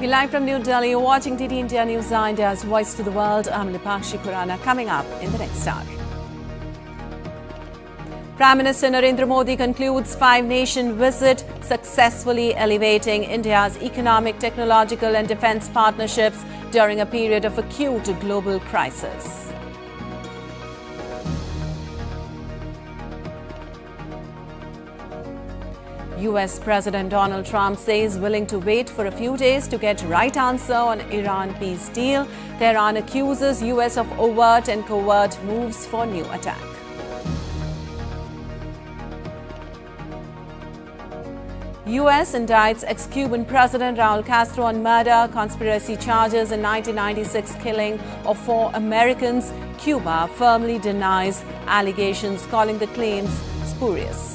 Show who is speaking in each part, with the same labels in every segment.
Speaker 1: We're live from New Delhi. You're watching TT India News, India's Voice to the World. I'm Lipakshi Khurana. Coming up in the next hour. Prime Minister Narendra Modi concludes five-nation visit, successfully elevating India's economic, technological and defence partnerships during a period of acute global crisis. US President Donald Trump says willing to wait for a few days to get right answer on Iran peace deal. Tehran accuses US of overt and covert moves for new attack. US indicts ex-Cuban President Raul Castro on murder, conspiracy charges in 1996 killing of 4 Americans. Cuba firmly denies allegations, calling the claims spurious.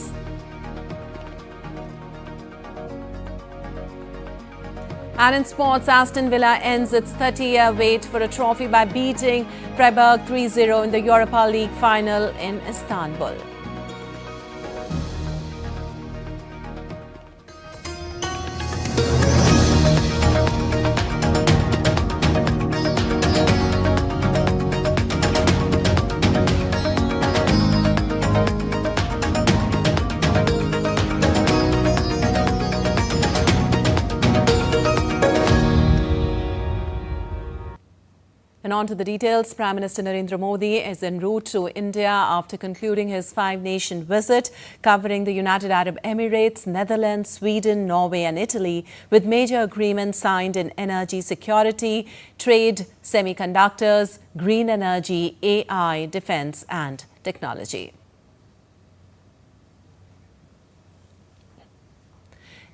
Speaker 1: And in sports, Aston Villa ends its 30-year wait for a trophy by beating Freiburg 3-0 in the Europa League final in Istanbul. And on to the details. Prime Minister Narendra Modi is en route to India after concluding his five-nation visit covering the United Arab Emirates, Netherlands, Sweden, Norway and Italy, with major agreements signed in energy security, trade, semiconductors, green energy, AI, defence and technology.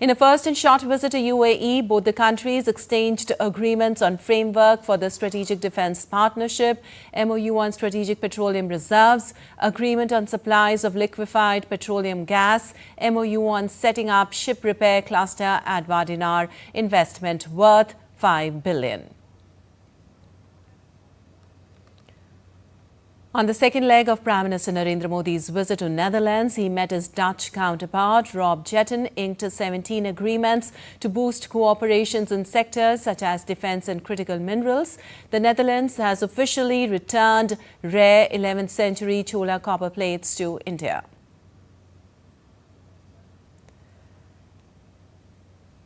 Speaker 1: In a first and short visit to UAE, both the countries exchanged agreements on framework for the Strategic Defence Partnership, MOU on strategic petroleum reserves, agreement on supplies of liquefied petroleum gas, MOU on setting up ship repair cluster at Vadinar, investment worth $5 billion. On the second leg of Prime Minister Narendra Modi's visit to Netherlands, he met his Dutch counterpart. Rob Jetten inked 17 agreements to boost cooperations in sectors such as defence and critical minerals. The Netherlands has officially returned rare 11th century Chola copper plates to India.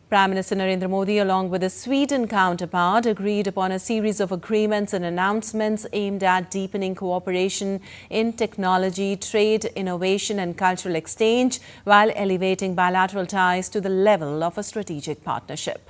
Speaker 1: Prime Minister Narendra Modi, along with his Sweden counterpart, agreed upon a series of agreements and announcements aimed at deepening cooperation in technology, trade, innovation and cultural exchange, while elevating bilateral ties to the level of a strategic partnership.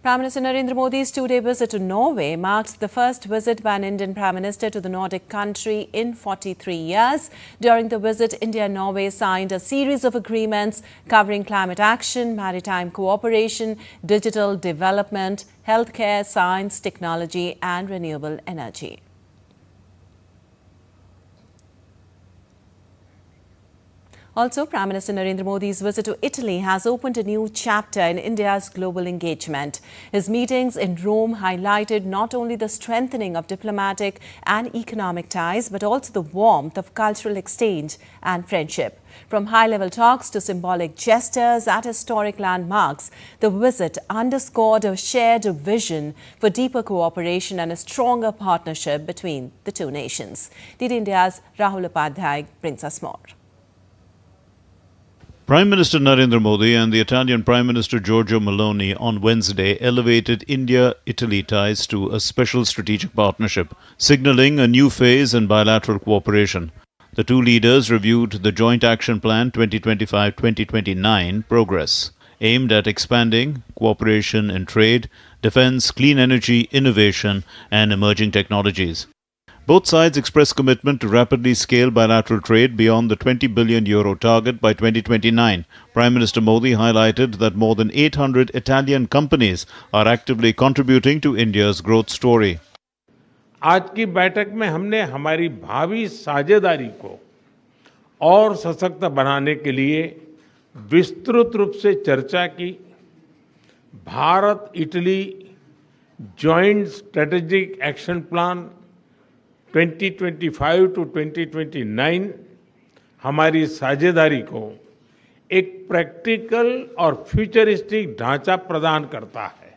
Speaker 1: Prime Minister Narendra Modi's two-day visit to Norway marked the first visit by an Indian Prime Minister to the Nordic country in 43 years. During the visit, India and Norway signed a series of agreements covering climate action, maritime cooperation, digital development, healthcare, science, technology and renewable energy. Also, Prime Minister Narendra Modi's visit to Italy has opened a new chapter in India's global engagement. His meetings in Rome highlighted not only the strengthening of diplomatic and economic ties, but also the warmth of cultural exchange and friendship. From high-level talks to symbolic gestures at historic landmarks, the visit underscored a shared vision for deeper cooperation and a stronger partnership between the two nations. TT India's Rahul Upadhyay brings us more.
Speaker 2: Prime Minister Narendra Modi and the Italian Prime Minister Giorgia Meloni on Wednesday elevated India-Italy ties to a special strategic partnership, signaling a new phase in bilateral cooperation. The two leaders reviewed the Joint Action Plan 2025-2029 progress, aimed at expanding cooperation in trade, defence, clean energy, innovation and emerging technologies. Both sides expressed commitment to rapidly scale bilateral trade beyond the €20 billion target by 2029. Prime Minister Modi highlighted that more than 800 Italian companies are actively contributing to India's growth story.
Speaker 3: आज की बैठक में हमने हमारी भावी साझेदारी को और सशक्त बनाने के लिए विस्तृत रूप से चर्चा की। Bharat Italy joint strategic action plan 2025 to 2029 हमारी साझेदारी को एक प्रैक्टिकल और फ्यूचरिस्टिक ढांचा प्रदान करता है।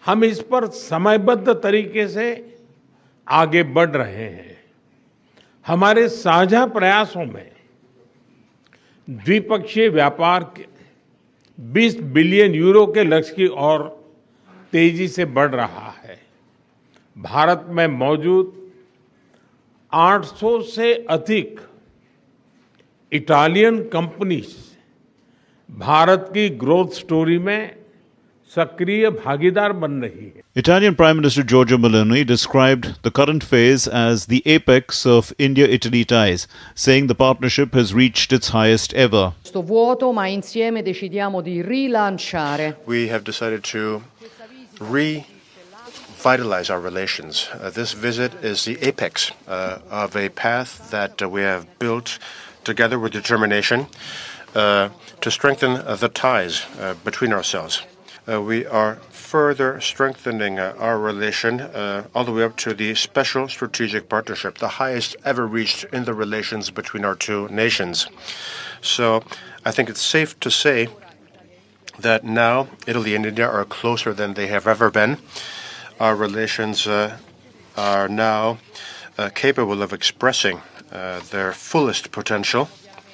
Speaker 3: हम इस पर समयबद्ध तरीके से आगे बढ़ रहे हैं। हमारे साझा प्रयासों में द्विपक्षीय व्यापार के 20 बिलियन यूरो के लक्ष्य की ओर तेजी से बढ़ रहा है। भारत में मौजूद 800 से अधिक इटालियन कंपनीज भारत की ग्रोथ स्टोरी में सक्रिय भागीदार बन रही है।
Speaker 2: Italian Prime Minister Giorgia Meloni described the current phase as the apex of India-Italy ties, saying the partnership has reached its highest ever.
Speaker 4: Questo vuoto, ma insieme decidiamo di rilanciare.
Speaker 5: We have decided to revitalize our relations. This visit is the apex of a path that we have built together with determination to strengthen the ties between ourselves. We are further strengthening our relation all the way up to the special strategic partnership, the highest ever reached in the relations between our two nations. So I think it's safe to say that now Italy and India are closer than they have ever been. Our relations are now capable of expressing their fullest potential.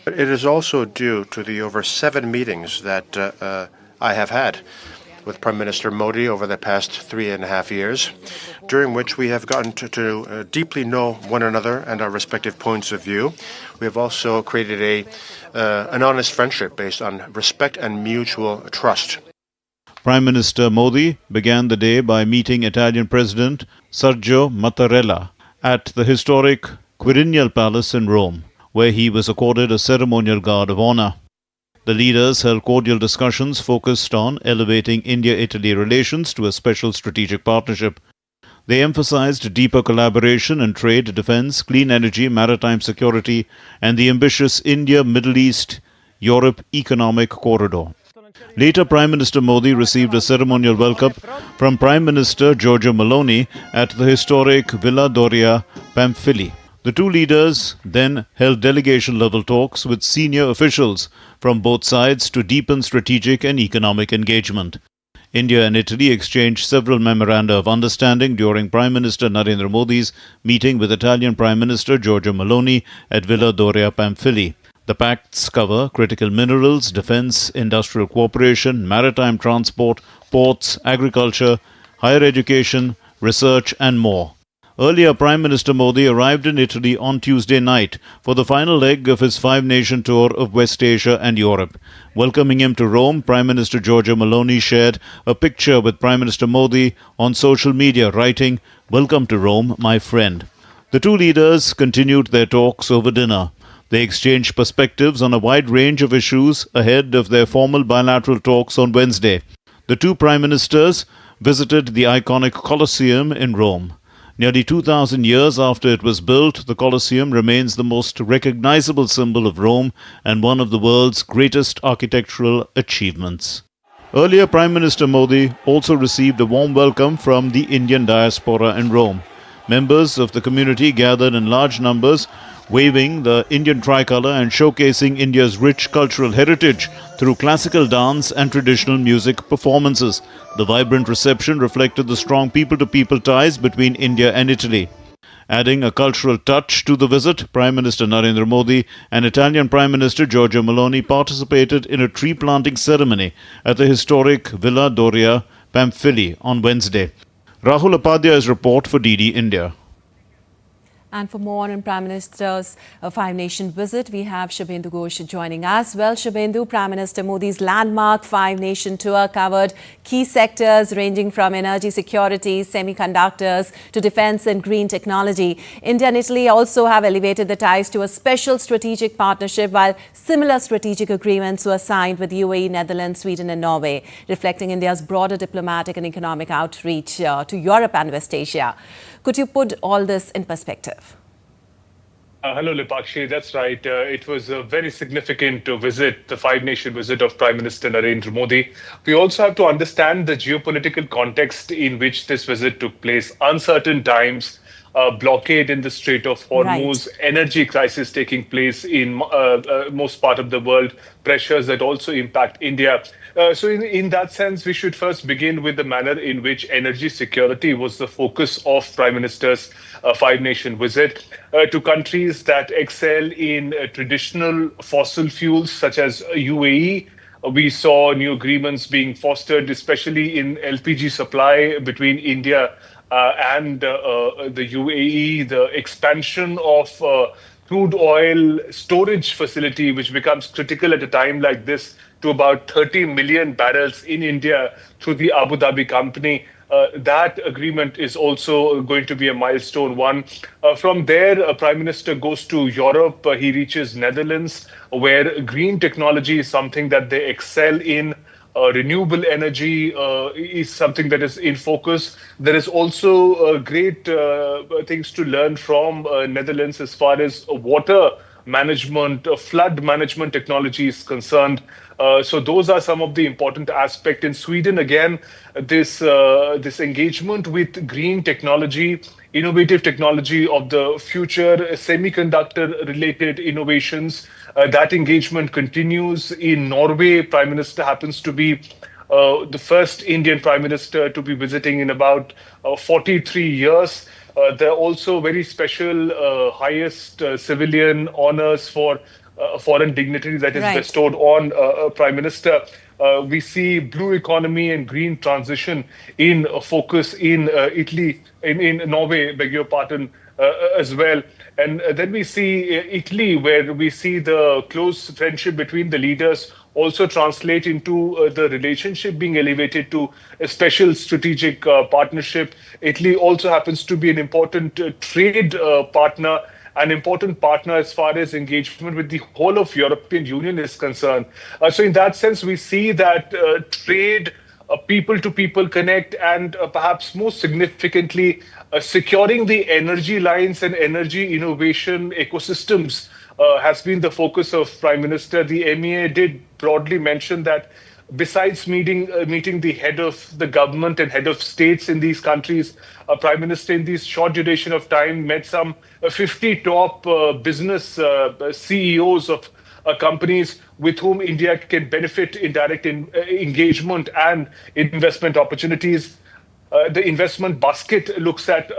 Speaker 5: But it is also due to the over 7 meetings that I have had with Prime Minister Modi over the past 3.5 years, during which we have gotten to deeply know one another and our respective points of view. We have also created an honest friendship based on respect and mutual trust.
Speaker 2: Prime Minister Modi began the day by meeting Italian President Sergio Mattarella at the historic Quirinal Palace in Rome, where he was accorded a ceremonial guard of honor. The leaders held cordial discussions focused on elevating India-Italy relations to a special strategic partnership. They emphasized deeper collaboration in trade, defense, clean energy, maritime security, and the ambitious India-Middle East-Europe economic corridor. Later, Prime Minister Modi received a ceremonial welcome from Prime Minister Giorgia Meloni at the historic Villa Doria Pamphili. The two leaders then held delegation-level talks with senior officials from both sides to deepen strategic and economic engagement. India and Italy exchanged several memoranda of understanding during Prime Minister Narendra Modi's meeting with Italian Prime Minister Giorgia Meloni at Villa Doria Pamphili. The pacts cover critical minerals, defense, industrial cooperation, maritime transport, ports, agriculture, higher education, research and more. Earlier, Prime Minister Modi arrived in Italy on Tuesday night for the final leg of his 5-nation tour of West Asia and Europe. Welcoming him to Rome, Prime Minister Giorgia Meloni shared a picture with Prime Minister Modi on social media, writing, "Welcome to Rome, my friend." The two leaders continued their talks over dinner. They exchanged perspectives on a wide range of issues ahead of their formal bilateral talks on Wednesday. The two prime ministers visited the iconic Colosseum in Rome. Nearly 2,000 years after it was built, the Colosseum remains the most recognizable symbol of Rome and one of the world's greatest architectural achievements. Earlier, Prime Minister Modi also received a warm welcome from the Indian diaspora in Rome. Members of the community gathered in large numbers, waving the Indian tricolour and showcasing India's rich cultural heritage through classical dance and traditional music performances. The vibrant reception reflected the strong people-to-people ties between India and Italy. Adding a cultural touch to the visit, Prime Minister Narendra Modi and Italian Prime Minister Giorgia Meloni participated in a tree-planting ceremony at the historic Villa Doria Pamphili on Wednesday. Rahul Upadhyay's report for DD India.
Speaker 1: And for more on Prime Minister's 5-nation visit, we have Shubhendu Ghosh joining us. Well, Shubhendu, Prime Minister Modi's landmark 5-nation tour covered key sectors ranging from energy security, semiconductors to defense and green technology. India and Italy also have elevated the ties to a special strategic partnership, while similar strategic agreements were signed with UAE, Netherlands, Sweden and Norway, reflecting India's broader diplomatic and economic outreach to Europe and West Asia. Could you put all this in perspective?
Speaker 6: Hello, Lipakshi. That's right. It was a very significant visit, the 5-nation visit of Prime Minister Narendra Modi. We also have to understand the geopolitical context in which this visit took place. Uncertain times, blockade in the Strait of Hormuz, energy crisis taking place in most part of the world, pressures that also impact India. So in that sense, we should first begin with the manner in which energy security was the focus of Prime Minister's five-nation visit to countries that excel in traditional fossil fuels, such as UAE. We saw new agreements being fostered, especially in LPG supply between India and the UAE, the expansion of crude oil storage facility, which becomes critical at a time like this, to about 30 million barrels in India through the Abu Dhabi company. That agreement is also going to be a milestone one. From there, Prime Minister goes to Europe. He reaches Netherlands, where green technology is something that they excel in. Renewable energy is something that is in focus. There is also great things to learn from Netherlands as far as water management, flood management technology is concerned. So those are some of the important aspects. In Sweden, again, this engagement with green technology, innovative technology of the future, semiconductor-related innovations, that engagement continues. In Norway, Prime Minister happens to be the first Indian Prime Minister to be visiting in about 43 years. There are also very special highest civilian honors for foreign dignitary that is bestowed on Prime Minister. We see blue economy and green transition in focus in Italy, in Norway, beg your pardon, as well. And then we see Italy, where we see the close friendship between the leaders also translate into the relationship being elevated to a special strategic partnership. Italy also happens to be an important trade partner, an important partner as far as engagement with the whole of European Union is concerned. So in that sense, we see that trade, people-to-people connect, and perhaps most significantly, securing the energy lines and energy innovation ecosystems has been the focus of Prime Minister. The MEA did broadly mention that besides meeting the head of the government and head of states in these countries, Prime Minister in this short duration of time met some 50 top business CEOs of companies with whom India can benefit in direct engagement and investment opportunities. The investment basket looks at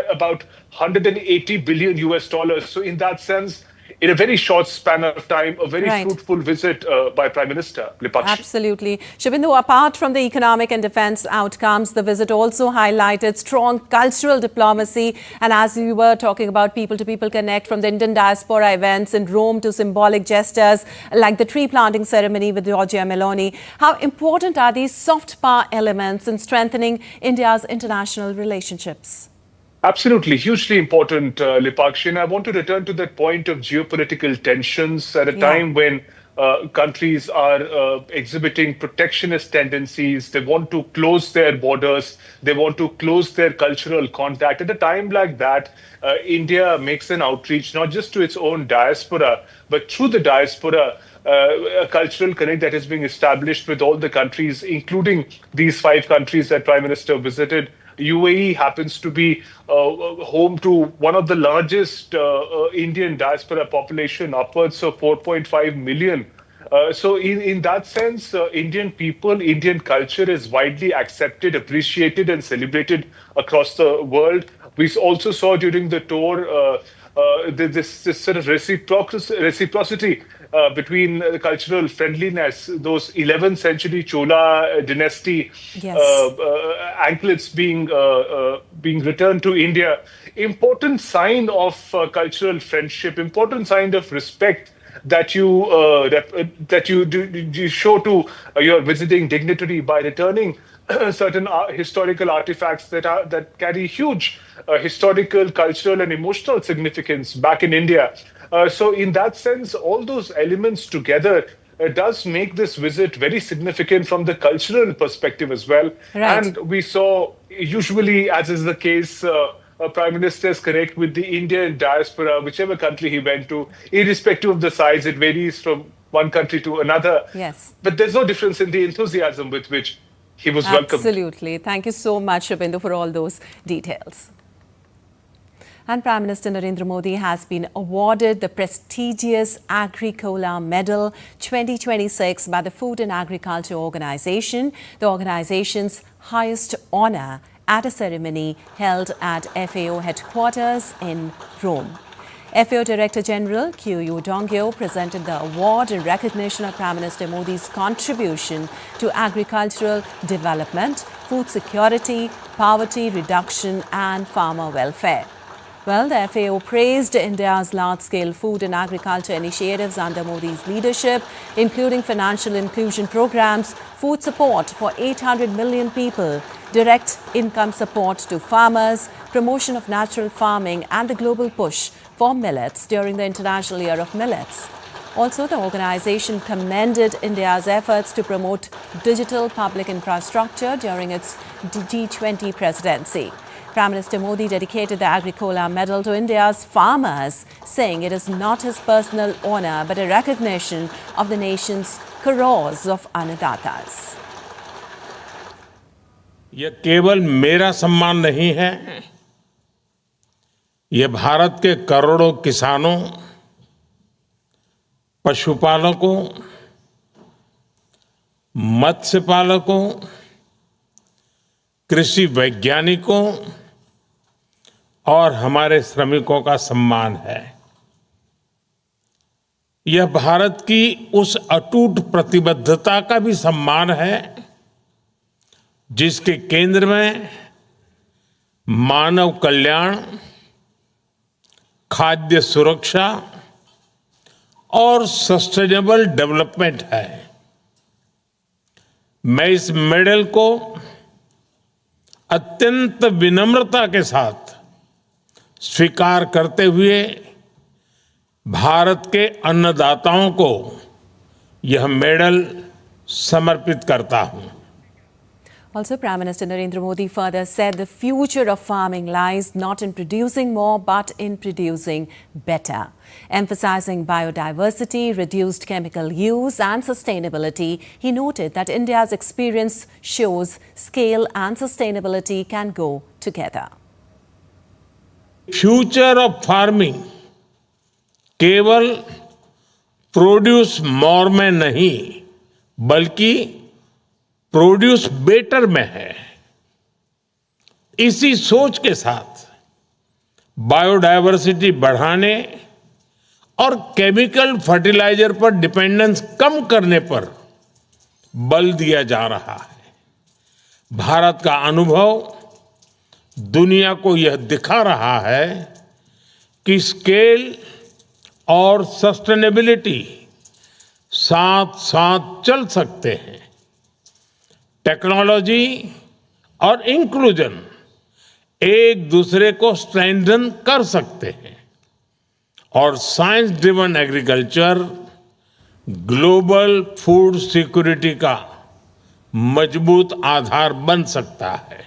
Speaker 6: about 180 billion US dollars. So in that sense, in a very short span of time, a very fruitful visit by Prime Minister. Lipakshi.
Speaker 1: Absolutely. Shubhendu, apart from the economic and defense outcomes, the visit also highlighted strong cultural diplomacy. And as we were talking about people-to-people connect, from the Indian diaspora events in Rome to symbolic gestures like the tree planting ceremony with Giorgia Meloni, how important are these soft power elements in strengthening India's international relationships?
Speaker 6: Absolutely, hugely important, Lipakshi. And I want to return to that point of geopolitical tensions at a time when countries are exhibiting protectionist tendencies. They want to close their borders. They want to close their cultural contact. At a time like that, India makes an outreach not just to its own diaspora, but through the diaspora, a cultural connect that is being established with all the countries, including these 5 countries that Prime Minister visited. UAE happens to be home to one of the largest Indian diaspora population, upwards of 4.5 million. So in that sense, Indian people, Indian culture is widely accepted, appreciated, and celebrated across the world. We also saw during the tour this sort of reciprocity between cultural friendliness, those 11th century Chola dynasty anklets being returned to India. Important sign of cultural friendship, important sign of respect that you show to your visiting dignitary by returning certain historical artifacts that carry huge historical, cultural, and emotional significance back in India. So in that sense, all those elements together does make this visit very significant from the cultural perspective as well. And we saw, usually, as is the case, Prime Ministers connect with the Indian diaspora, whichever country he went to, irrespective of the size. It varies from one country to another.
Speaker 1: Yes.
Speaker 6: But there's no difference in the enthusiasm with which he was welcomed.
Speaker 1: Absolutely. Thank you so much, Shubhendu, for all those details. And Prime Minister Narendra Modi has been awarded the prestigious Agricola Medal 2026 by the Food and Agriculture Organization, the organization's highest honor, at a ceremony held at FAO headquarters in Rome. FAO Director General Q. Dongyo presented the award in recognition of Prime Minister Modi's contribution to agricultural development, food security, poverty reduction and farmer welfare. Well, the FAO praised India's large-scale food and agriculture initiatives under Modi's leadership, including financial inclusion programs, food support for 800 million people, direct income support to farmers, promotion of natural farming and the global push for millets during the International Year of Millets. Also, the organization commended India's efforts to promote digital public infrastructure during its G20 presidency. Prime Minister Modi dedicated the Agricola Medal to India's farmers, saying it is not his personal honor but a recognition of the nation's crores of annadatas.
Speaker 3: ये केवल मेरा सम्मान नहीं है, ये भारत के करोड़ों किसानों, पशुपालकों, मत्स्य पालकों, कृषि वैज्ञानिकों और हमारे श्रमिकों का सम्मान है। यह भारत की उस अटूट प्रतिबद्धता का भी सम्मान है जिसके केंद्र में मानव कल्याण, खाद्य सुरक्षा और सस्टेनेबल डेवलपमेंट है। मैं इस मेडल को अत्यंत विनम्रता के साथ स्वीकार करते हुए भारत के अन्नदाताओं को यह मेडल समर्पित करता हूं।
Speaker 1: Also, Prime Minister Narendra Modi further said the future of farming lies not in producing more but in producing better. Emphasizing biodiversity, reduced chemical use and sustainability, he noted that India's experience shows scale and sustainability can go together.
Speaker 3: Future of farming केवल produce more में नहीं बल्कि produce better में है। इसी सोच के साथ बायोडायवर्सिटी बढ़ाने और केमिकल फर्टिलाइजर पर डिपेंडेंस कम करने पर बल दिया जा रहा है। भारत का अनुभव दुनिया को यह दिखा रहा है कि स्केल और सस्टेनेबिलिटी साथ साथ चल सकते हैं। टेक्नोलॉजी और इंक्लूजन एक दूसरे को स्ट्रेंथन कर सकते हैं और science driven agriculture global food security का मजबूत आधार बन सकता है।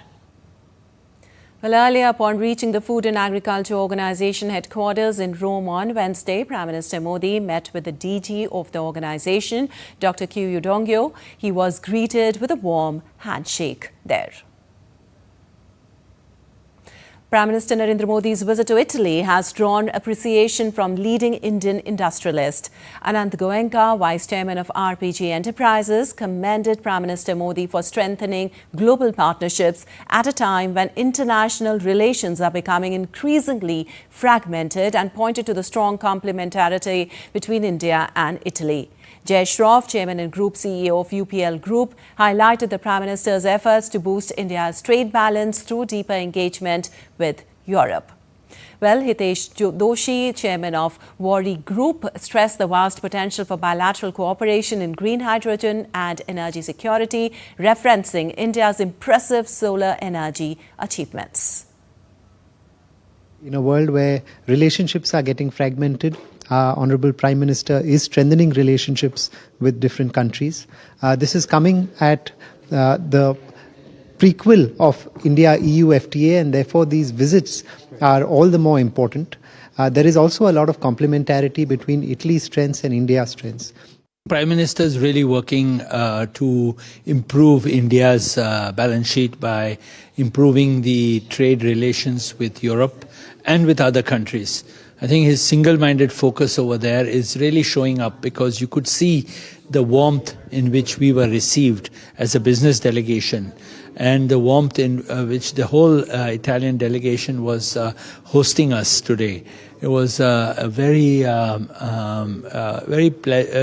Speaker 1: Well, earlier, upon reaching the Food and Agriculture Organization headquarters in Rome on Wednesday, Prime Minister Modi met with the DG of the organization, Dr. Q. Dongyo. He was greeted with a warm handshake there. Prime Minister Narendra Modi's visit to Italy has drawn appreciation from leading Indian industrialists. Anant Goenka, Vice Chairman of RPG Enterprises, commended Prime Minister Modi for strengthening global partnerships at a time when international relations are becoming increasingly fragmented, and pointed to the strong complementarity between India and Italy. Jay Shroff, Chairman and Group CEO of UPL Group, highlighted the Prime Minister's efforts to boost India's trade balance through deeper engagement with Europe. Well, Hitesh Doshi, Chairman of Worry Group, stressed the vast potential for bilateral cooperation in green hydrogen and energy security, referencing India's impressive solar energy achievements.
Speaker 7: In a world where relationships are getting fragmented, our Honourable Prime Minister is strengthening relationships with different countries. This is coming at the prequel of India-EU FTA, and therefore these visits are all the more important. There is also a lot of complementarity between Italy's strengths and India's strengths.
Speaker 8: Prime Minister is really working to improve India's balance sheet by improving the trade relations with Europe and with other countries. I think his single-minded focus over there is really showing up, because you could see the warmth in which we were received as a business delegation, and the warmth in which the whole Italian delegation was hosting us today. It was it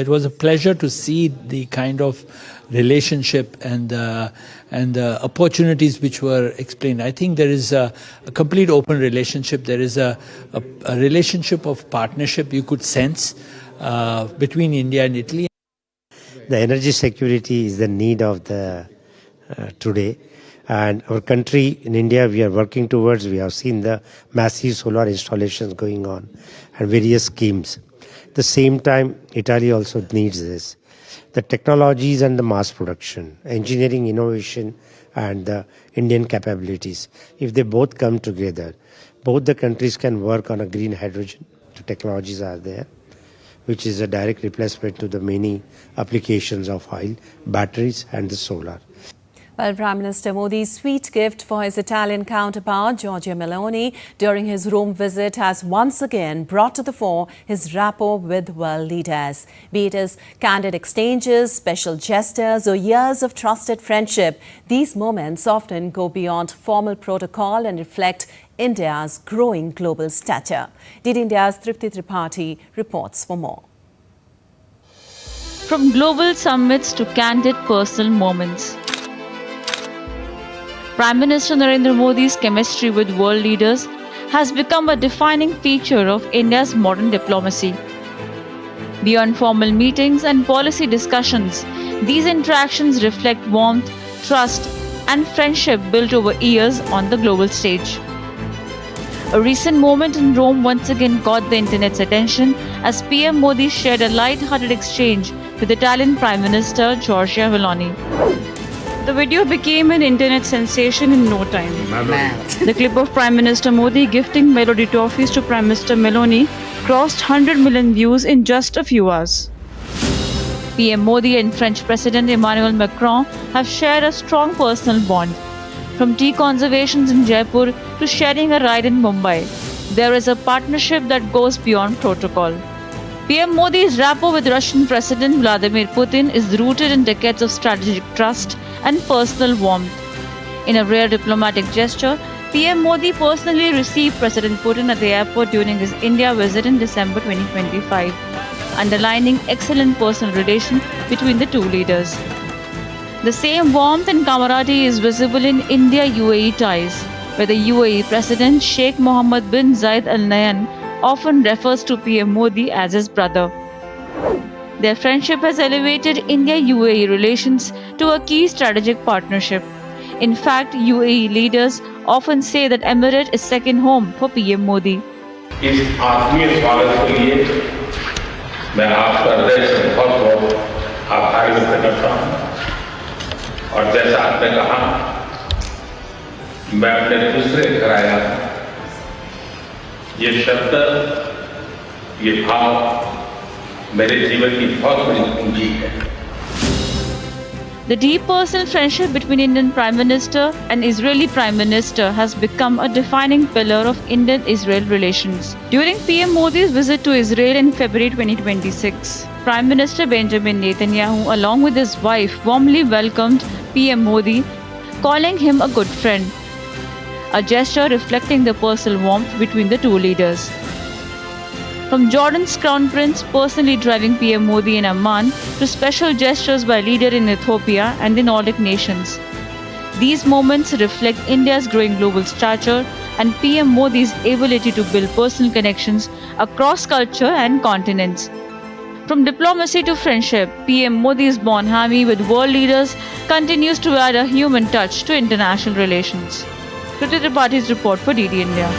Speaker 8: was a pleasure to see the kind of relationship and the opportunities which were explained. I think there is a complete open relationship. There is a relationship of partnership you could sense between India and Italy.
Speaker 9: The energy security is the need of the today, and our country in India, we are working towards. We have seen the massive solar installations going on and various schemes. At the same time, Italy also needs this. The technologies and the mass production, engineering innovation and the Indian capabilities. If they both come together, both the countries can work on a green hydrogen. The technologies are there, which is a direct replacement to the many applications of oil, batteries and the solar.
Speaker 1: Well, Prime Minister Modi's sweet gift for his Italian counterpart, Giorgia Meloni, during his Rome visit has once again brought to the fore his rapport with world leaders. Be it his candid exchanges, special gestures or years of trusted friendship, these moments often go beyond formal protocol and reflect India's growing global stature. DD India's Tripti Tripathi reports for more.
Speaker 10: From global summits to candid personal moments, Prime Minister Narendra Modi's chemistry with world leaders has become a defining feature of India's modern diplomacy. Beyond formal meetings and policy discussions, these interactions reflect warmth, trust, and friendship built over years on the global stage. A recent moment in Rome once again caught the internet's attention as PM Modi shared a light-hearted exchange with Italian Prime Minister Giorgia Meloni. The video became an internet sensation in no time. The clip of Prime Minister Modi gifting Melody toffees to Prime Minister Meloni crossed 100 million views in just a few hours. PM Modi and French President Emmanuel Macron have shared a strong personal bond. From tea conservations in Jaipur to sharing a ride in Mumbai, there is a partnership that goes beyond protocol. PM Modi's rapport with Russian President Vladimir Putin is rooted in decades of strategic trust and personal warmth. In a rare diplomatic gesture, PM Modi personally received President Putin at the airport during his India visit in December 2025, underlining excellent personal relations between the two leaders. The same warmth and camaraderie is visible in India-UAE ties, where the UAE President Sheikh Mohammed bin Zayed Al Nahyan often refers to PM Modi as his brother. Their friendship has elevated India-UAE relations to a key strategic partnership. In fact, UAE leaders often say that Emirate is second home for PM Modi.
Speaker 3: इस आत्मीय स्वागत के लिए मैं आपका हृदय से बहुत आभार व्यक्त करता हूँ। और जैसा आपने कहा, मैं अपने दूसरे घर आया। ये शब्द, ये भाव मेरे जीवन की बहुत बड़ी पूंजी है।
Speaker 10: The deep personal friendship between Indian Prime Minister and Israeli Prime Minister has become a defining pillar of Indian-Israel relations. During PM Modi's visit to Israel in February 2026, Prime Minister Benjamin Netanyahu, along with his wife, warmly welcomed PM Modi, calling him a good friend, a gesture reflecting the personal warmth between the two leaders. From Jordan's Crown Prince personally driving PM Modi in Amman to special gestures by leaders in Ethiopia and the Nordic nations, these moments reflect India's growing global stature and PM Modi's ability to build personal connections across culture and continents. From diplomacy to friendship, PM Modi's bonhomie with world leaders continues to add a human touch to international relations. Tripti Tripathi's report for DD India.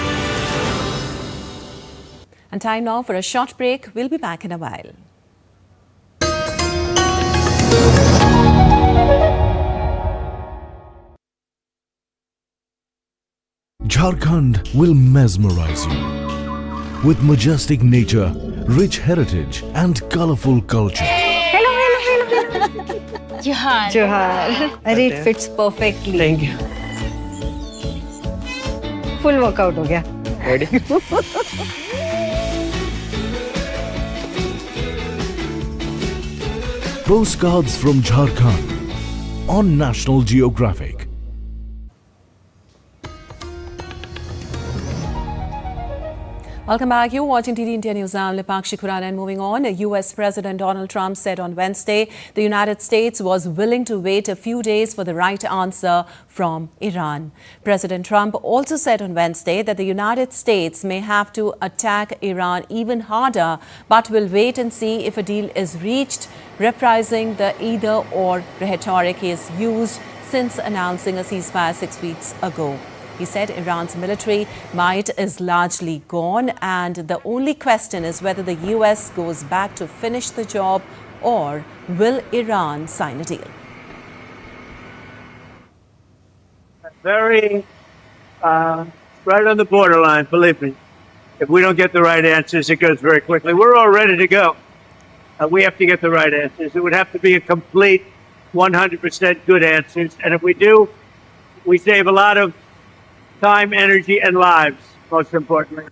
Speaker 1: And time now for a short break. We'll be back in a while.
Speaker 11: Jharkhand will mesmerize you with majestic nature, rich heritage and colorful culture.
Speaker 12: Hello. Johar. It fits perfectly.
Speaker 9: Thank you.
Speaker 12: Full workout हो गया.
Speaker 13: Ready?
Speaker 11: Postcards from Jharkhand on National Geographic.
Speaker 1: Welcome back. You're watching TD India News. I'm Lipakshi Khurana, and moving on. US President Donald Trump said on Wednesday the United States was willing to wait a few days for the right answer from Iran. President Trump also said on Wednesday that the United States may have to attack Iran even harder, but will wait and see if a deal is reached, reprising the either-or rhetoric he has used since announcing a ceasefire 6 weeks ago. He said Iran's military might is largely gone, and the only question is whether the US goes back to finish the job or will Iran sign a deal.
Speaker 14: Very right on the borderline, believe me. If we don't get the right answers, it goes very quickly. We're all ready to go. We have to get the right answers. It would have to be a complete 100% good answers. And if we do, we save a lot of time, energy, and lives, most importantly.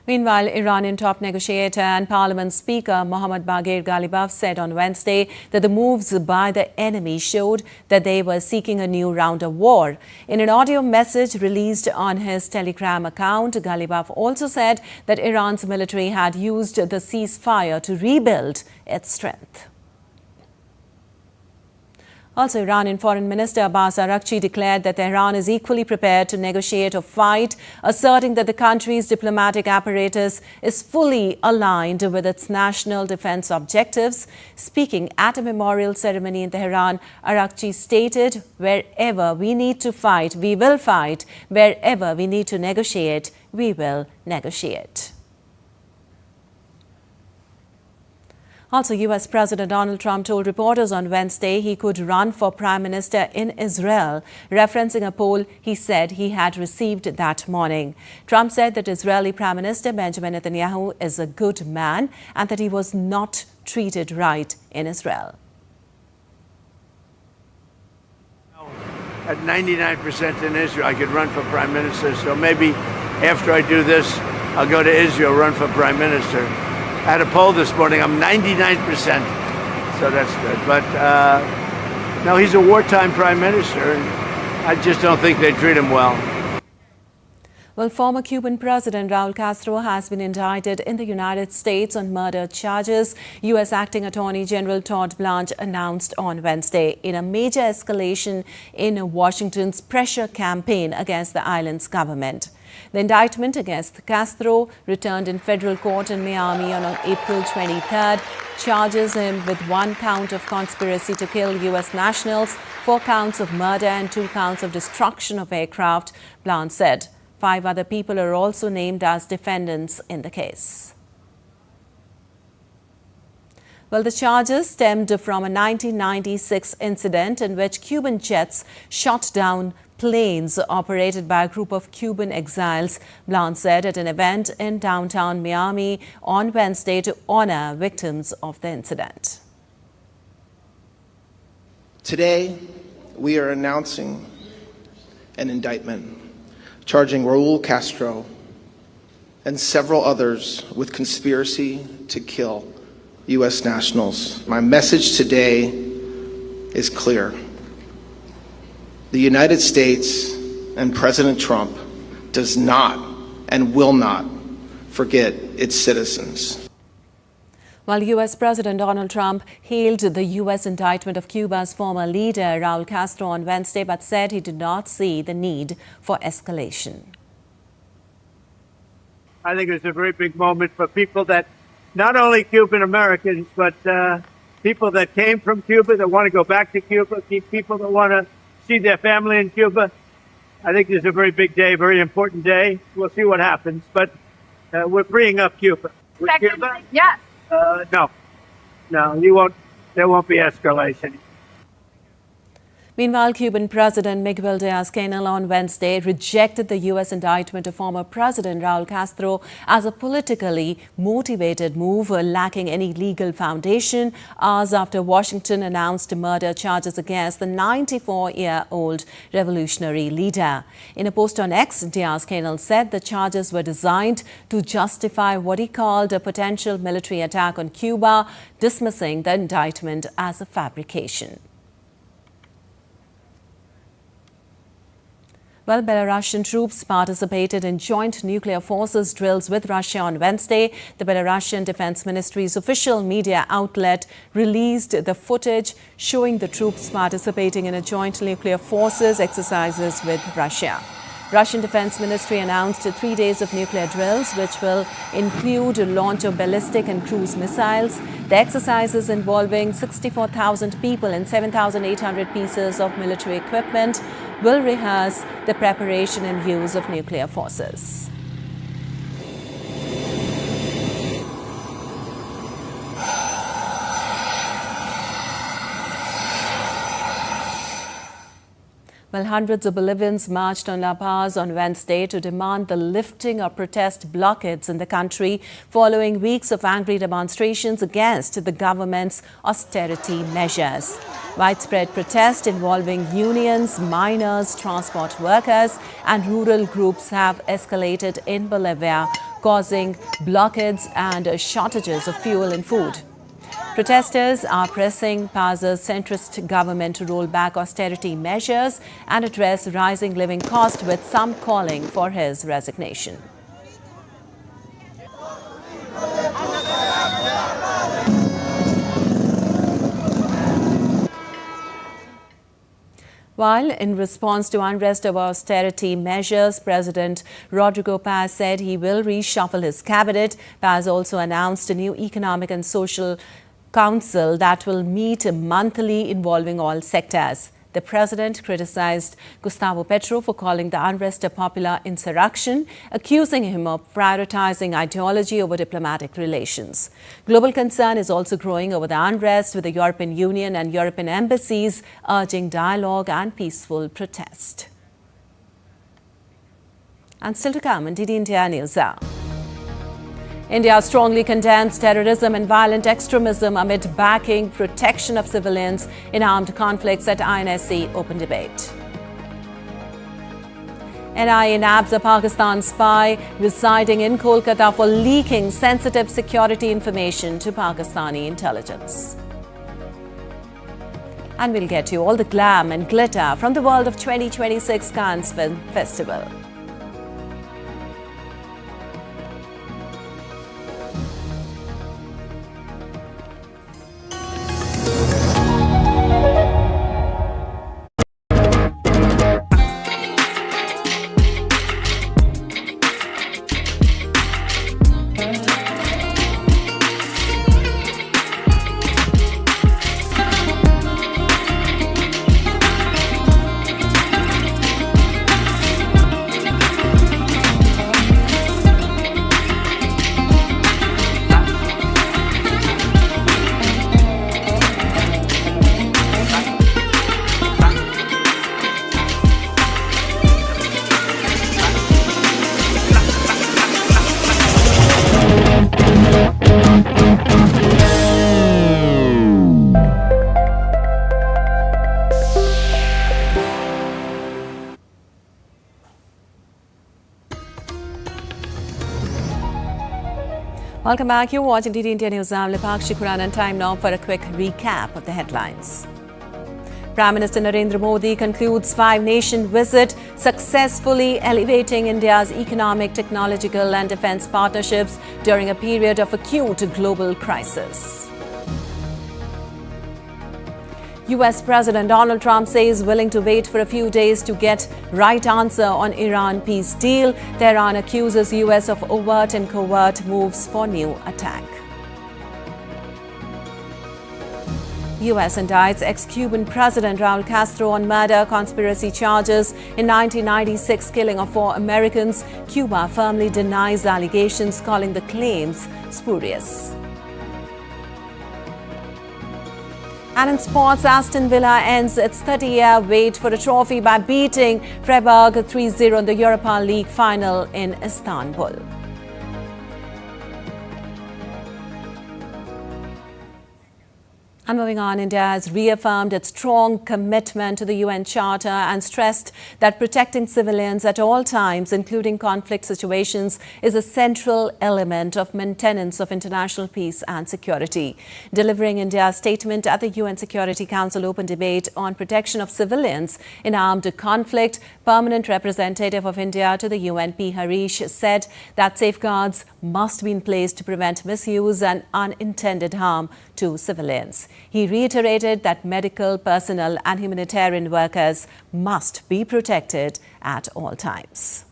Speaker 1: Meanwhile, Iranian top negotiator and Parliament Speaker Mohammad Baghir Ghalibaf said on Wednesday that the moves by the enemy showed that they were seeking a new round of war. In an audio message released on his Telegram account, Ghalibaf also said that Iran's military had used the ceasefire to rebuild its strength. Also, Iranian Foreign Minister Abbas Araghchi declared that Tehran is equally prepared to negotiate or fight, asserting that the country's diplomatic apparatus is fully aligned with its national defense objectives. Speaking at a memorial ceremony in Tehran, Araghchi stated, "Wherever we need to fight, we will fight. Wherever we need to negotiate, we will negotiate." Also, US President Donald Trump told reporters on Wednesday he could run for prime minister in Israel, referencing a poll he said he had received that morning. Trump said that Israeli Prime Minister Benjamin Netanyahu is a good man and that he was not treated right in Israel.
Speaker 14: At 99% in Israel, I could run for prime minister. So maybe after I do this, I'll go to Israel, run for prime minister. I had a poll this morning. I'm 99%, so that's good. But no, he's a wartime prime minister, and I just don't think they treat him well.
Speaker 1: Well, former Cuban President Raul Castro has been indicted in the United States on murder charges, U.S. Acting Attorney General Todd Blanche announced on Wednesday, in a major escalation in Washington's pressure campaign against the island's government. The indictment against Castro, returned in federal court in Miami on April 23rd, charges him with 1 count of conspiracy to kill U.S. nationals, 4 counts of murder and 2 counts of destruction of aircraft, Blanche said. 5 other people are also named as defendants in the case. Well, the charges stemmed from a 1996 incident in which Cuban jets shot down planes operated by a group of Cuban exiles, Blanche said at an event in downtown Miami on Wednesday to honor victims of the incident.
Speaker 15: Today, we are announcing an indictment charging Raul Castro and several others with conspiracy to kill U.S. nationals. My message today is clear. The United States and President Trump does not and will not forget its citizens.
Speaker 1: While U.S. President Donald Trump hailed the U.S. indictment of Cuba's former leader, Raul Castro, on Wednesday, but said he did not see the need for escalation.
Speaker 14: I think it's a very big moment for people that, not only Cuban Americans, but people that came from Cuba, that want to go back to Cuba, people that want to see their family in Cuba. I think this is a very big day, very important day. We'll see what happens, but we're freeing up Cuba. With Cuba?
Speaker 12: Yes.
Speaker 14: No, there won't be escalation.
Speaker 1: Meanwhile, Cuban President Miguel Diaz-Canel on Wednesday rejected the U.S. indictment of former President Raul Castro as a politically motivated move lacking any legal foundation, hours after Washington announced murder charges against the 94-year-old revolutionary leader. In a post on X, Diaz-Canel said the charges were designed to justify what he called a potential military attack on Cuba, dismissing the indictment as a fabrication. Well, Belarusian troops participated in joint nuclear forces drills with Russia on Wednesday. The Belarusian Defense Ministry's official media outlet released the footage showing the troops participating in a joint nuclear forces exercises with Russia. Russian Defense Ministry announced 3 days of nuclear drills, which will include a launch of ballistic and cruise missiles. The exercises involving 64,000 people and 7,800 pieces of military equipment will rehearse the preparation and use of nuclear forces. Well, hundreds of Bolivians marched on La Paz on Wednesday to demand the lifting of protest blockades in the country following weeks of angry demonstrations against the government's austerity measures. Widespread protest involving unions, miners, transport workers and rural groups have escalated in Bolivia, causing blockades and shortages of fuel and food. Protesters are pressing Paz's centrist government to roll back austerity measures and address rising living costs, with some calling for his resignation. While in response to unrest over austerity measures, President Rodrigo Paz said he will reshuffle his cabinet. Paz also announced a new economic and social council that will meet monthly, involving all sectors. The president criticized Gustavo Petro for calling the unrest a popular insurrection, accusing him of prioritizing ideology over diplomatic relations. Global concern is also growing over the unrest, with the European Union and European embassies urging dialogue and peaceful protest. And still to come on DD India News Hour. India strongly condemns terrorism and violent extremism amid backing protection of civilians in armed conflicts at INSC open debate. NIA nabs a Pakistan spy residing in Kolkata for leaking sensitive security information to Pakistani intelligence. And we'll get you all the glam and glitter from the world of 2026 Cannes Film Festival. Welcome back. You're watching DD India News. I'm Lipakshi Kuran, and time now for a quick recap of the headlines. Prime Minister Narendra Modi concludes five-nation visit, successfully elevating India's economic, technological and defence partnerships during a period of acute global crisis. US President Donald Trump says willing to wait for a few days to get right answer on Iran peace deal. Tehran accuses US of overt and covert moves for new attack. US indicts ex-Cuban President Raul Castro on murder conspiracy charges in 1996 killing of 4 Americans. Cuba firmly denies allegations, calling the claims spurious. And in sports, Aston Villa ends its 30-year wait for a trophy by beating Freiburg 3-0 in the Europa League final in Istanbul. And moving on, India has reaffirmed its strong commitment to the UN Charter and stressed that protecting civilians at all times, including conflict situations, is a central element of maintenance of international peace and security. Delivering India's statement at the UN Security Council open debate on protection of civilians in armed conflict, Permanent Representative of India to the UN, P. Harish, said that safeguards must be in place to prevent misuse and unintended harm to civilians. He reiterated that medical personnel and humanitarian workers must be protected at all times.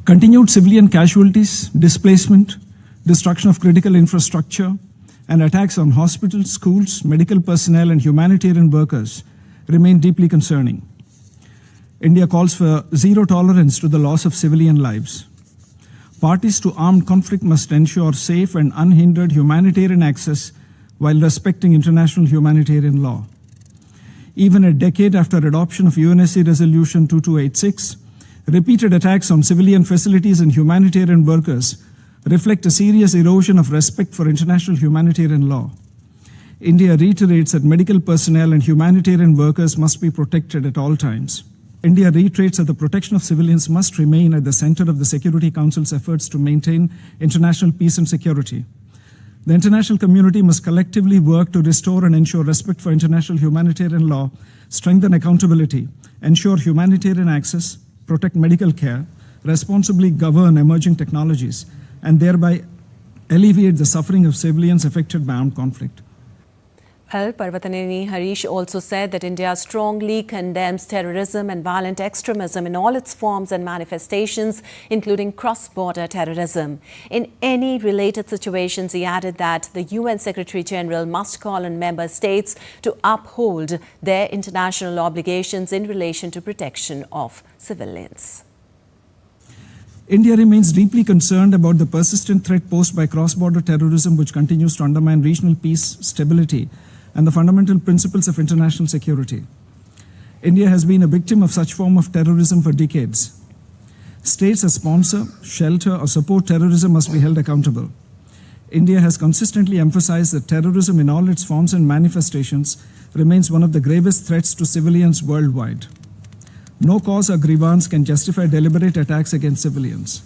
Speaker 13: Continued civilian casualties, displacement, destruction of critical infrastructure, and attacks on hospitals, schools, medical personnel, and humanitarian workers remain deeply concerning. India calls for zero tolerance to the loss of civilian lives. Parties to armed conflict must ensure safe and unhindered humanitarian access while respecting international humanitarian law. Even a decade after adoption of UNSC Resolution 2286, repeated attacks on civilian facilities and humanitarian workers reflect a serious erosion of respect for international humanitarian law. India reiterates that medical personnel and humanitarian workers must be protected at all times. India reiterates that the protection of civilians must remain at the center of the Security Council's efforts to maintain international peace and security. The international community must collectively work to restore and ensure respect for international humanitarian law, strengthen accountability, ensure humanitarian access, protect medical care, responsibly govern emerging technologies, and thereby alleviate the suffering of civilians affected by armed conflict.
Speaker 1: Parvataneni Harish also said that India strongly condemns terrorism and violent extremism in all its forms and manifestations, including cross-border terrorism. In any related situations, he added that the UN Secretary-General must call on member states to uphold their international obligations in relation to protection of civilians.
Speaker 13: India remains deeply concerned about the persistent threat posed by cross-border terrorism, which continues to undermine regional peace, stability, and the fundamental principles of international security. India has been a victim of such form of terrorism for decades. States that sponsor, shelter, or support terrorism must be held accountable. India has consistently emphasized that terrorism in all its forms and manifestations remains one of the gravest threats to civilians worldwide. No cause or grievance can justify deliberate attacks against civilians.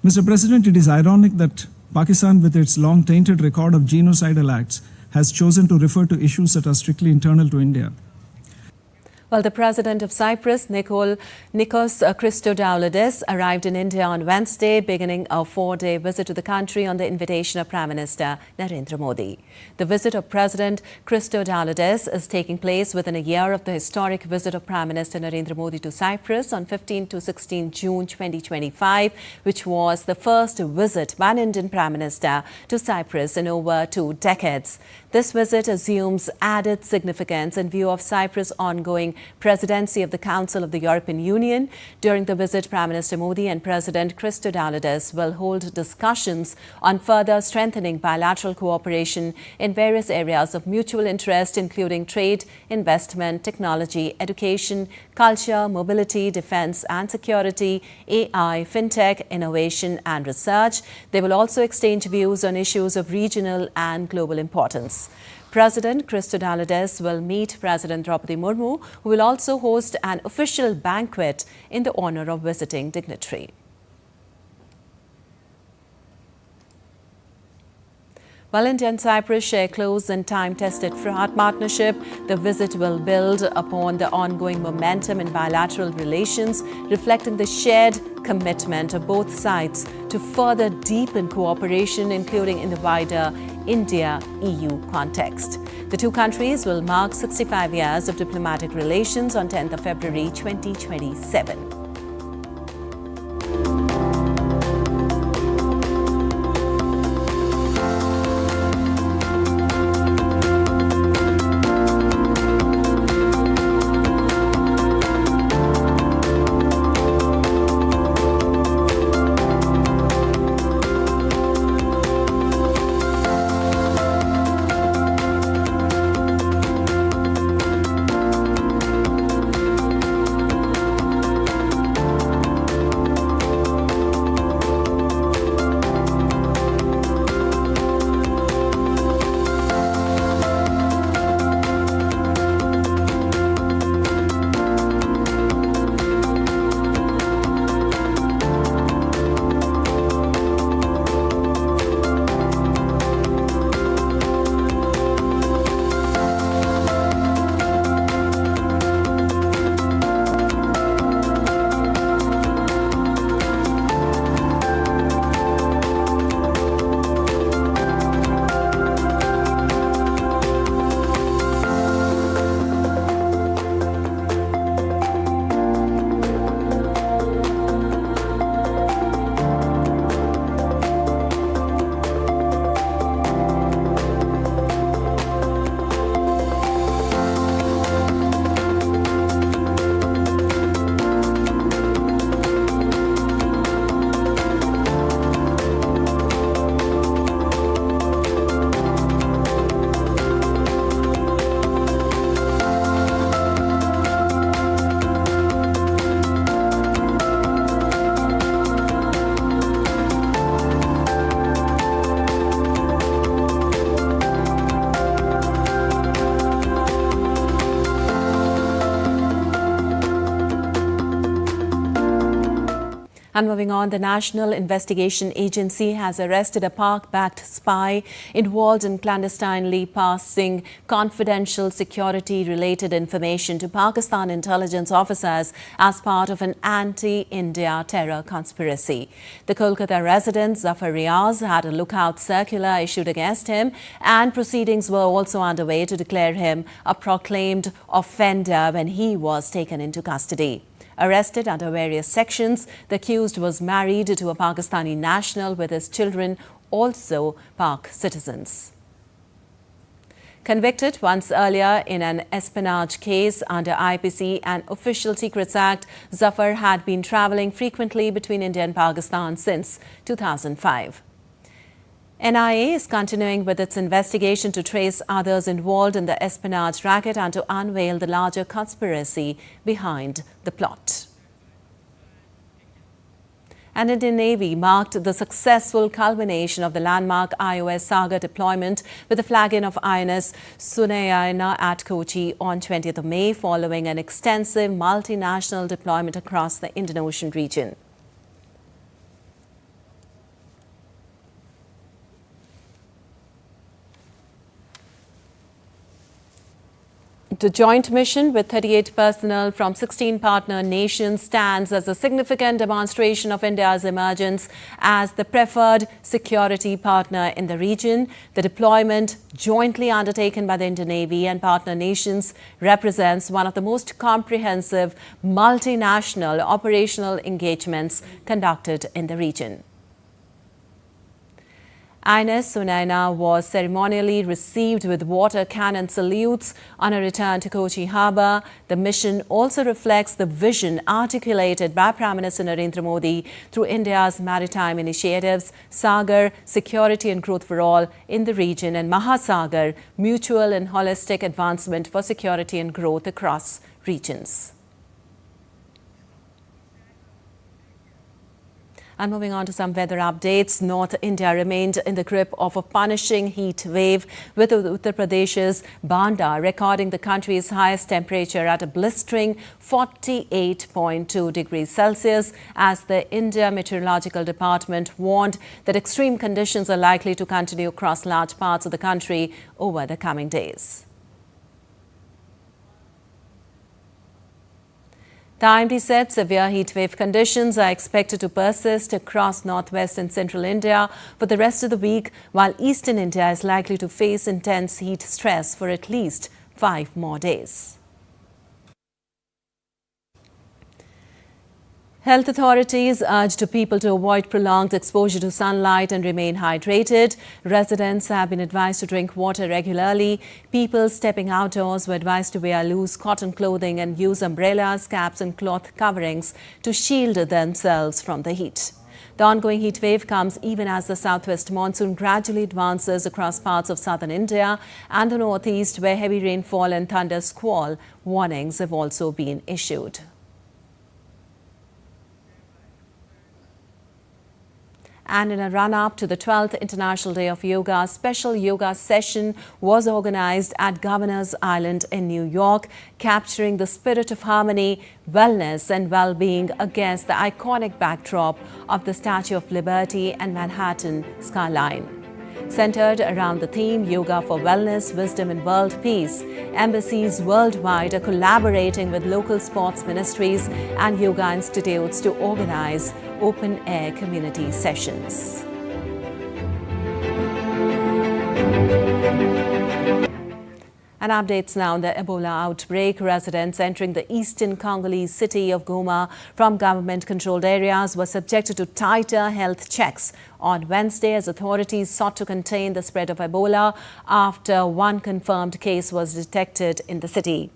Speaker 13: Mr. President, it is ironic that Pakistan, with its long tainted record of genocidal acts, has chosen to refer to issues that are strictly internal to India.
Speaker 1: Well, the President of Cyprus, Nikos Christodoulidis, arrived in India on Wednesday, beginning a 4-day visit to the country on the invitation of Prime Minister Narendra Modi. The visit of President Christodoulidis is taking place within a year of the historic visit of Prime Minister Narendra Modi to Cyprus on 15 to 16 June 2025, which was the first visit by an Indian Prime Minister to Cyprus in over 2 decades. This visit assumes added significance in view of Cyprus' ongoing presidency of the Council of the European Union. During the visit, Prime Minister Modi and President Christodoulidis will hold discussions on further strengthening bilateral cooperation in various areas of mutual interest, including trade, investment, technology, education, culture, mobility, defense and security, AI, fintech, innovation and research. They will also exchange views on issues of regional and global importance. President Christodoulidis will meet President Draupadi Murmu, who will also host an official banquet in the honor of visiting dignitary. While India and Cyprus share close and time-tested partnership, the visit will build upon the ongoing momentum in bilateral relations, reflecting the shared commitment of both sides to further deepen cooperation, including in the wider India-EU context. The two countries will mark 65 years of diplomatic relations on 10th of February 2027. And moving on, the National Investigation Agency has arrested a Pak-backed spy involved in clandestinely passing confidential security-related information to Pakistan intelligence officers as part of an anti-India terror conspiracy. The Kolkata resident Zafar Riaz had a lookout circular issued against him, and proceedings were also underway to declare him a proclaimed offender when he was taken into custody. Arrested under various sections, the accused was married to a Pakistani national with his children also Pak citizens. Convicted once earlier in an espionage case under IPC and Official Secrets Act, Zafar had been travelling frequently between India and Pakistan since 2005. NIA is continuing with its investigation to trace others involved in the espionage racket and to unveil the larger conspiracy behind the plot. And Indian Navy marked the successful culmination of the landmark IOS Sagar deployment with the flag-in of INS Sunayana at Kochi on 20th of May, following an extensive multinational deployment across the Indian Ocean region. The joint mission with 38 personnel from 16 partner nations stands as a significant demonstration of India's emergence as the preferred security partner in the region. The deployment, jointly undertaken by the Indian Navy and partner nations, represents one of the most comprehensive multinational operational engagements conducted in the region. INS Sunayana was ceremonially received with water cannon salutes on a return to Kochi harbour. The mission also reflects the vision articulated by Prime Minister Narendra Modi through India's maritime initiatives, Sagar, Security and Growth for All in the region, and Mahasagar, Mutual and Holistic Advancement for Security and Growth across regions. And moving on to some weather updates, North India remained in the grip of a punishing heat wave, with Uttar Pradesh's Banda recording the country's highest temperature at a blistering 48.2 degrees Celsius, as the India Meteorological Department warned that extreme conditions are likely to continue across large parts of the country over the coming days. The IMD said severe heatwave conditions are expected to persist across northwest and central India for the rest of the week, while eastern India is likely to face intense heat stress for at least 5 more days. Health authorities urged people to avoid prolonged exposure to sunlight and remain hydrated. Residents have been advised to drink water regularly. People stepping outdoors were advised to wear loose cotton clothing and use umbrellas, caps and cloth coverings to shield themselves from the heat. The ongoing heat wave comes even as the southwest monsoon gradually advances across parts of southern India and the northeast, where heavy rainfall and thunder squall warnings have also been issued. And in a run-up to the 12th International Day of Yoga, a special yoga session was organized at Governor's Island in New York, capturing the spirit of harmony, wellness and well-being against the iconic backdrop of the Statue of Liberty and Manhattan skyline. Centered around the theme Yoga for Wellness, Wisdom and World Peace, embassies worldwide are collaborating with local sports ministries and yoga institutes to organize open-air community sessions. And updates now on the Ebola outbreak. Residents entering the eastern Congolese city of Goma from government-controlled areas were subjected to tighter health checks on Wednesday as authorities sought to contain the spread of Ebola after one confirmed case was detected in the city.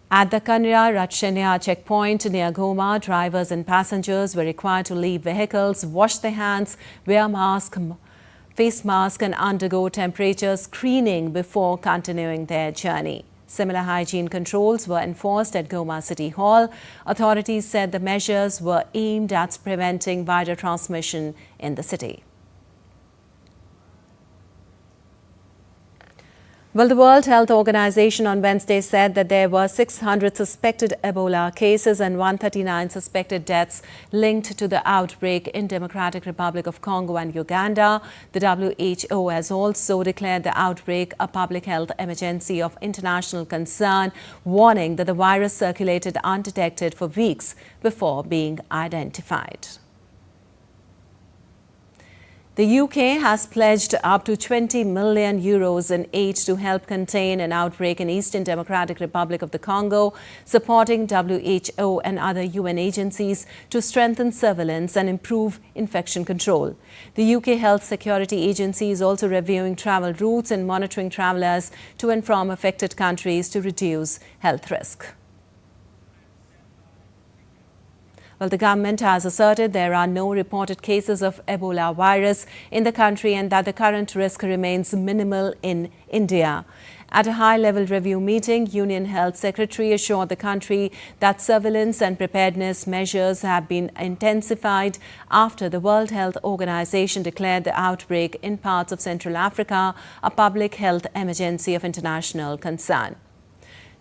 Speaker 1: At the Kanya-Ratshenia checkpoint near Goma, drivers and passengers were required to leave vehicles, wash their hands, wear face mask and undergo temperature screening before continuing their journey. Similar hygiene controls were enforced at Goma City Hall. Authorities said the measures were aimed at preventing viral transmission in the city. Well, the World Health Organization on Wednesday said that there were 600 suspected Ebola cases and 139 suspected deaths linked to the outbreak in Democratic Republic of Congo and Uganda. The WHO has also declared the outbreak a public health emergency of international concern, warning that the virus circulated undetected for weeks before being identified. The UK has pledged up to €20 million in aid to help contain an outbreak in Eastern Democratic Republic of the Congo, supporting WHO and other UN agencies to strengthen surveillance and improve infection control. The UK Health Security Agency is also reviewing travel routes and monitoring travellers to and from affected countries to reduce health risk. Well, the government has asserted there are no reported cases of Ebola virus in the country and that the current risk remains minimal in India. At a high-level review meeting, Union Health Secretary assured the country that surveillance and preparedness measures have been intensified after the World Health Organization declared the outbreak in parts of Central Africa a public health emergency of international concern.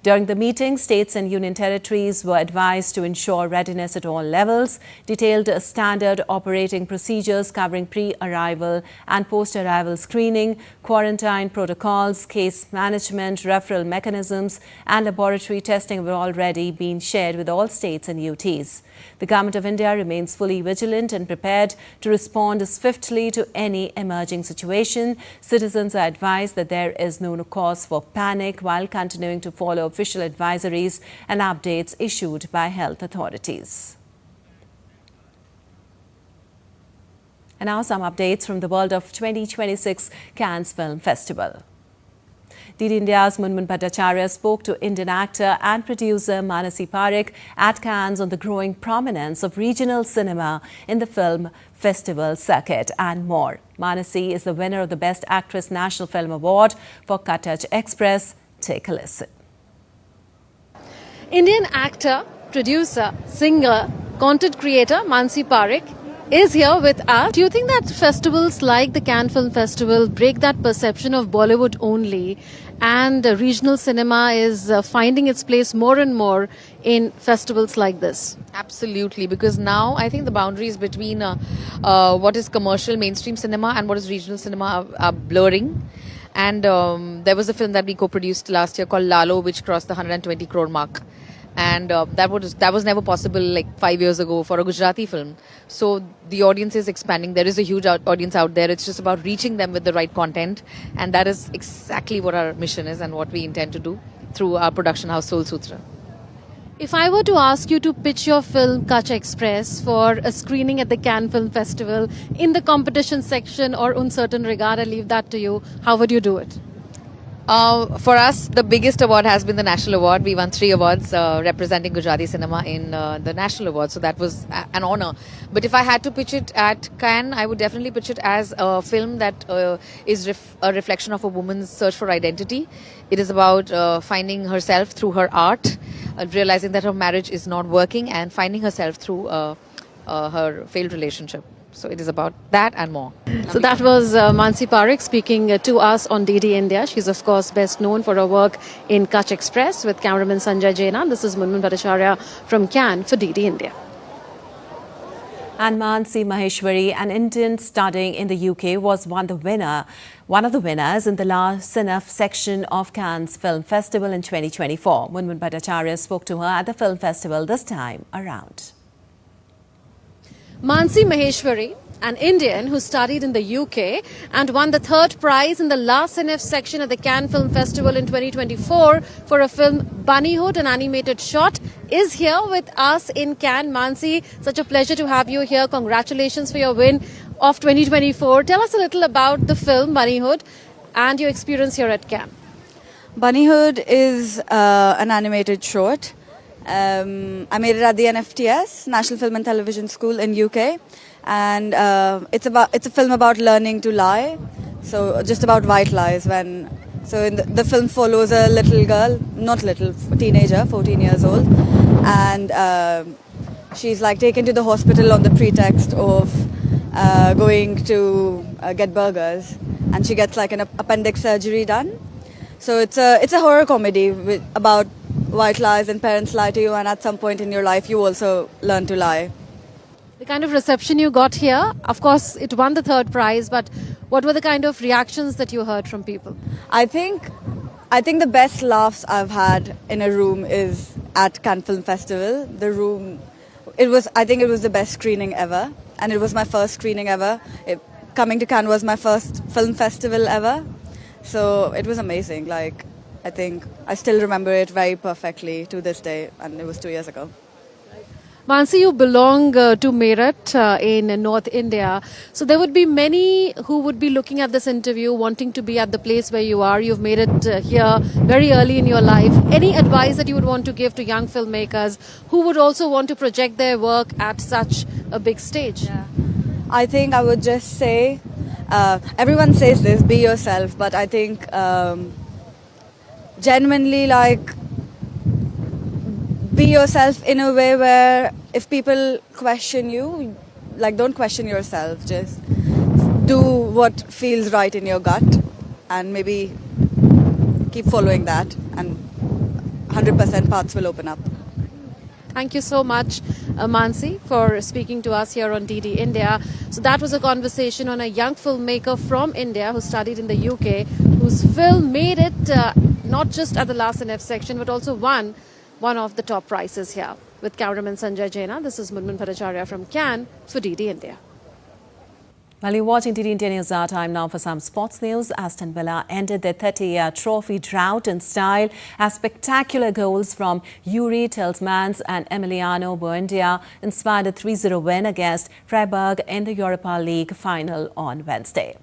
Speaker 1: During the meeting, states and union territories were advised to ensure readiness at all levels, detailed standard operating procedures covering pre-arrival and post-arrival screening, quarantine protocols, case management, referral mechanisms, and laboratory testing have already been shared with all states and UTs. The Government of India remains fully vigilant and prepared to respond swiftly to any emerging situation. Citizens are advised that there is no cause for panic while continuing to follow official advisories and updates issued by health authorities. And now some updates from the world of 2026 Cannes Film Festival. DD India's Munmun Bhattacharya spoke to Indian actor and producer Manasi Parekh at Cannes on the growing prominence of regional cinema in the film festival circuit and more. Manasi is the winner of the Best Actress National Film Award for Cuttouch Express. Take a listen.
Speaker 16: Indian actor, producer, singer, content creator Manasi Parekh is here with us. Do you think that festivals like the Cannes Film Festival break that perception of Bollywood only and regional cinema is finding its place more and more in festivals like this?
Speaker 17: Absolutely, because now I think the boundaries between what is commercial mainstream cinema and what is regional cinema are blurring. And there was a film that we co-produced last year called Lalo, which crossed the 120 crore mark. And that was never possible like 5 years ago for a Gujarati film. So the audience is expanding. There is a huge audience out there. It's just about reaching them with the right content. And that is exactly what our mission is and what we intend to do through our production house, Soul Sutra.
Speaker 16: If I were to ask you to pitch your film Cuttouch Express for a screening at the Cannes Film Festival in the competition section or Un Certain Regard, I leave that to you, how would you do it?
Speaker 17: For us, the biggest award has been the National Award. We won 3 awards representing Gujarati cinema in the National Award. So that was an honor. But if I had to pitch it at Cannes, I would definitely pitch it as a film that is a reflection of a woman's search for identity. It is about finding herself through her art, realizing that her marriage is not working and finding herself through her failed relationship. So it is about that and more.
Speaker 16: So that was Manasi Parekh speaking to us on DD India. She's of course best known for her work in Cuttouch Express with cameraman Sanjay Jaina. This is Munmun Bhattacharya from Cannes for DD India.
Speaker 1: And Mansi Maheshwari, an Indian studying in the UK, was one of the winners in the La Cinef section of Cannes Film Festival in 2024. Munmun Bhattacharya spoke to her at the film festival this time around.
Speaker 16: Mansi Maheshwari, an Indian who studied in the UK and won the 3rd prize in the La Cinef section at the Cannes Film Festival in 2024 for a film Bunnyhood, an animated short, is here with us in Cannes. Mansi, such a pleasure to have you here. Congratulations for your win of 2024. Tell us a little about the film Bunnyhood and your experience here at Cannes.
Speaker 18: Bunnyhood is an animated short. I made it at the NFTS, National Film and Television School in UK, and it's a film about learning to lie. So just about white lies. The film follows a little girl, not little, teenager, 14 years old, and she's like taken to the hospital on the pretext of going to get burgers, and she gets like an appendix surgery done. So it's a horror comedy about white lies, and parents lie to you, and at some point in your life you also learn to lie.
Speaker 16: The kind of reception you got here, of course, it won the third prize, but what were the kind of reactions that you heard from people?
Speaker 18: I think the best laughs I've had in a room is at Cannes Film Festival. I think it was the best screening ever, and it was my first screening ever. Coming to Cannes was my first film festival ever, so it was amazing. Like, I think I still remember it very perfectly to this day, and it was 2 years ago.
Speaker 16: Mansi, you belong to Meerut in North India. So there would be many who would be looking at this interview, wanting to be at the place where you are. You've made it here very early in your life. Any advice that you would want to give to young filmmakers who would also want to project their work at such a big stage?
Speaker 18: Yeah. I think I would just say, everyone says this, be yourself. But I think genuinely, like, be yourself in a way where if people question you, like, don't question yourself. Just do what feels right in your gut and maybe keep following that, and 100% paths will open up.
Speaker 16: Thank you so much, Mansi, for speaking to us here on DD India. So that was a conversation on a young filmmaker from India who studied in the UK, whose film made it not just at the last NF section, but also won one of the top prizes here. With cameraman Sanjay Jaina, this is Munmun Bhattacharya from Cannes for DD India.
Speaker 1: While you're watching DD India News, our time now for some sports news. Aston Villa ended their 30-year trophy drought in style as spectacular goals from Yuri Tielemans and Emiliano Buendia inspired a 3-0 win against Freiburg in the Europa League final on Wednesday.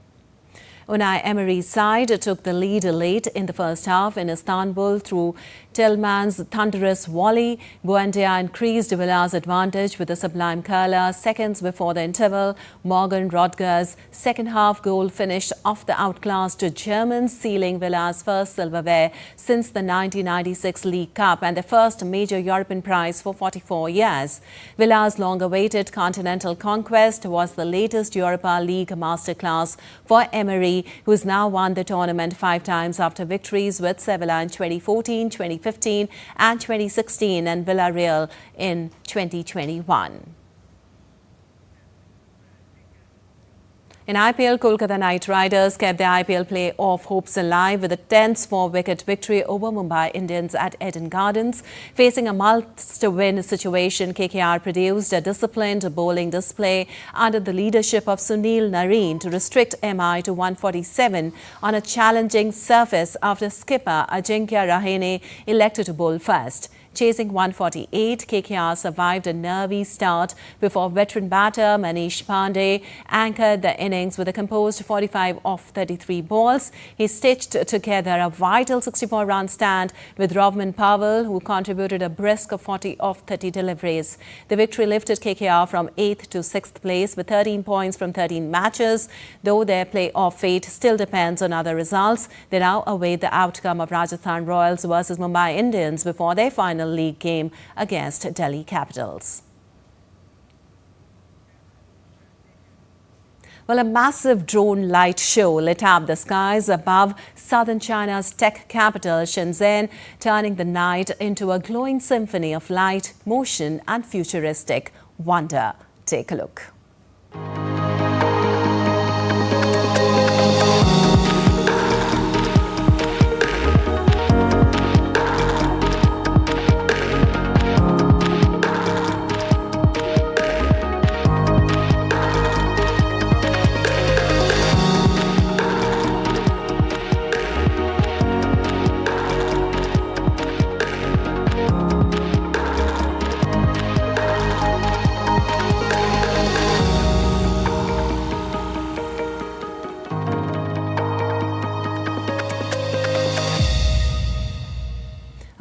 Speaker 1: Unai Emery's side took the lead late in the first half in Istanbul through Tielemans' thunderous volley. Buendia increased Villa's advantage with a sublime curler seconds before the interval. Morgan Rodger's second-half goal finished off the outclassed Germans, sealing Villa's first silverware since the 1996 League Cup and their first major European prize for 44 years. Villa's long-awaited continental conquest was the latest Europa League masterclass for Emery, who has now won the tournament 5 times after victories with Sevilla in 2014, 2015 and 2016 and Villarreal in 2021. In IPL, Kolkata Knight Riders kept their IPL play-off hopes alive with a tense 4-wicket victory over Mumbai Indians at Eden Gardens. Facing a must-win situation, KKR produced a disciplined bowling display under the leadership of Sunil Narine to restrict MI to 147 on a challenging surface after skipper Ajinkya Rahane elected to bowl first. Chasing 148, KKR survived a nervy start before veteran batter Manish Pandey anchored the innings with a composed 45 off 33 balls. He stitched together a vital 64-run stand with Rovman Powell, who contributed a brisk 40 off 30 deliveries. The victory lifted KKR from 8th to 6th place with 13 points from 13 matches. Though their play-off fate still depends on other results, they now await the outcome of Rajasthan Royals versus Mumbai Indians before their final league game against Delhi Capitals. Well, a massive drone light show lit up the skies above southern China's tech capital, Shenzhen, turning the night into a glowing symphony of light, motion and futuristic wonder. Take a look.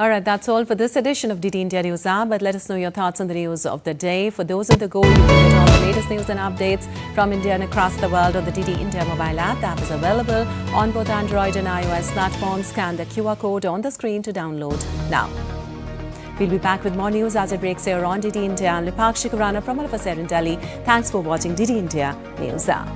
Speaker 1: All right, that's all for this edition of DD India News App. But let us know your thoughts on the news of the day. For those on the go, you can get all the latest news and updates from India and across the world on the DD India mobile app. The app is available on both Android and iOS platforms. Scan the QR code on the screen to download now. We'll be back with more news as it breaks here on DD India. I'm Lipakshi Kurana from all of us here in Delhi. Thanks for watching DD India News App.